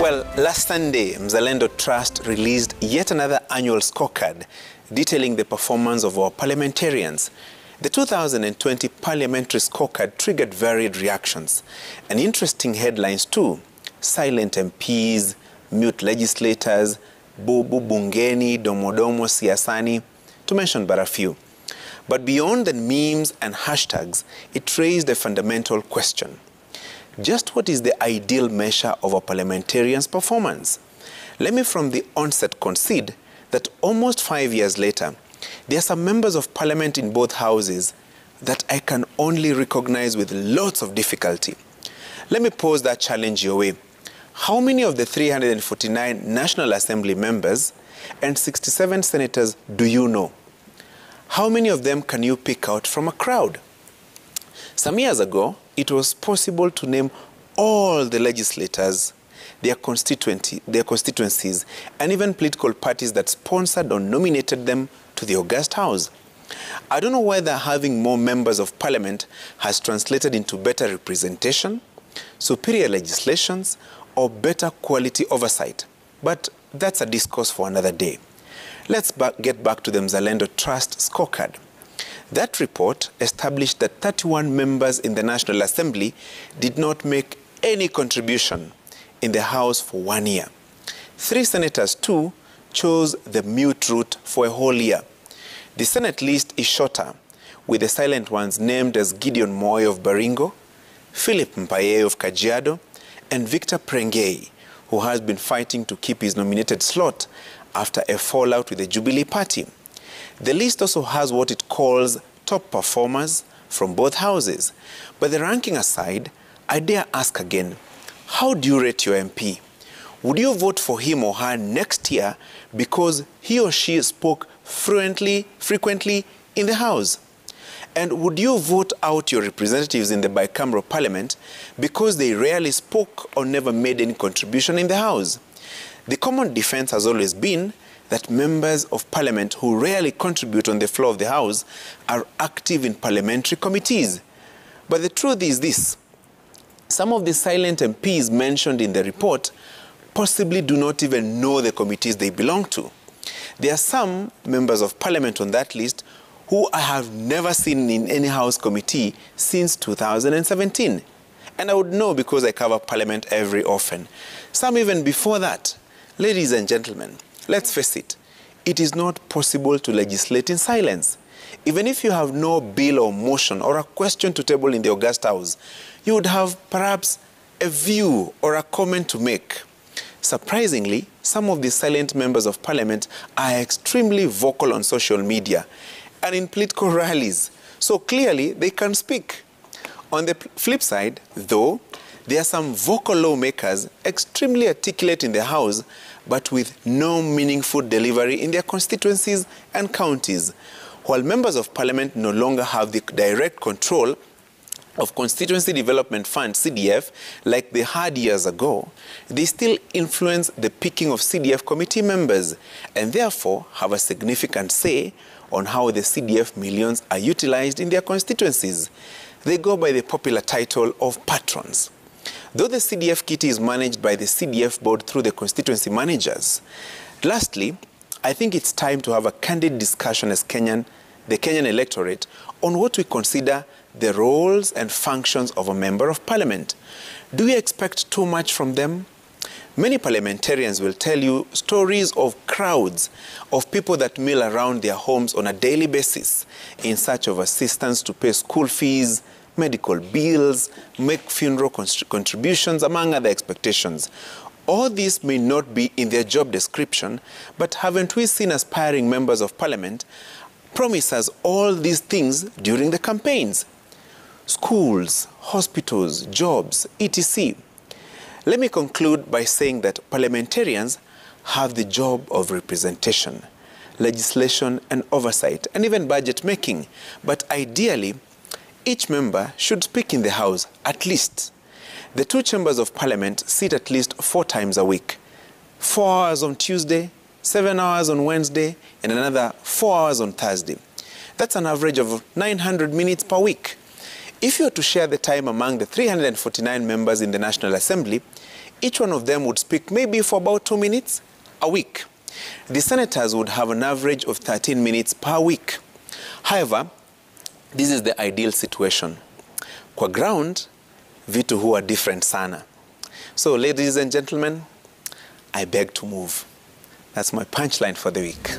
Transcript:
Well, last Sunday, Mzalendo Trust released yet another annual scorecard detailing the performance of our parliamentarians. The 2020 parliamentary scorecard triggered varied reactions and interesting headlines too. Silent MPs, mute legislators, bubu bungeni, domodomo siasani, to mention but a few. But beyond the memes and hashtags, it raised a fundamental question. Just what is the ideal measure of a parliamentarian's performance? Let me from the onset concede that almost 5 years later, there are some members of parliament in both houses that I can only recognize with lots of difficulty. Let me pose that challenge your way. How many of the 349 National Assembly members and 67 senators do you know? How many of them can you pick out from a crowd? Some years ago, it was possible to name all the legislators, their constituencies, and even political parties that sponsored or nominated them to the august house. I don't know whether having more members of parliament has translated into better representation, superior legislations, or better quality oversight. But that's a discourse for another day. Let's get back to the Mzalendo Trust scorecard. That report established that 31 members in the National Assembly did not make any contribution in the House for 1 year. 3 senators, too, chose the mute route for a whole year. The Senate list is shorter, with the silent ones named as Gideon Moy of Baringo, Philip Mpaye of Kajiado, and Victor Prengei, who has been fighting to keep his nominated slot after a fallout with the Jubilee Party. The list also has what it calls top performers from both houses. But the ranking aside, I dare ask again, how do you rate your MP? Would you vote for him or her next year because he or she spoke frequently in the House? And would you vote out your representatives in the bicameral parliament because they rarely spoke or never made any contribution in the House? The common defense has always been that members of parliament who rarely contribute on the floor of the House are active in parliamentary committees. But the truth is this: some of the silent MPs mentioned in the report possibly do not even know the committees they belong to. There are some members of parliament on that list who I have never seen in any House committee since 2017. And I would know because I cover parliament every often. Some even before that. Ladies and gentlemen, let's face it, it is not possible to legislate in silence. Even if you have no bill or motion or a question to table in the august house, you would have perhaps a view or a comment to make. Surprisingly, some of the silent members of parliament are extremely vocal on social media and in political rallies, so clearly they can speak. On the flip side, though, there are some vocal lawmakers extremely articulate in the House, but with no meaningful delivery in their constituencies and counties. While members of parliament no longer have the direct control of Constituency Development Fund, CDF, like they had years ago, they still influence the picking of CDF committee members and therefore have a significant say on how the CDF millions are utilized in their constituencies. They go by the popular title of patrons. Though the CDF kitty is managed by the CDF board through the constituency managers. Lastly, I think it's time to have a candid discussion as the Kenyan electorate on what we consider the roles and functions of a member of parliament. Do we expect too much from them? Many parliamentarians will tell you stories of crowds of people that mill around their homes on a daily basis in search of assistance to pay school fees, medical bills, make funeral contributions, among other expectations. All this may not be in their job description, but haven't we seen aspiring members of parliament promise us all these things during the campaigns? Schools, hospitals, jobs, etc. Let me conclude by saying that parliamentarians have the job of representation, legislation and oversight, and even budget making. But ideally, each member should speak in the House at least. The 2 chambers of parliament sit at least 4 times a week. 4 hours on Tuesday, 7 hours on Wednesday, and another 4 hours on Thursday. That's an average of 900 minutes per week. If you are to share the time among the 349 members in the National Assembly, Each one of them would speak maybe for about 2 minutes a week. The senators would have an average of 13 minutes per week. However, this is the ideal situation. Kwa ground, vitu huwa different sana. So ladies and gentlemen, I beg to move. That's my punchline for the week.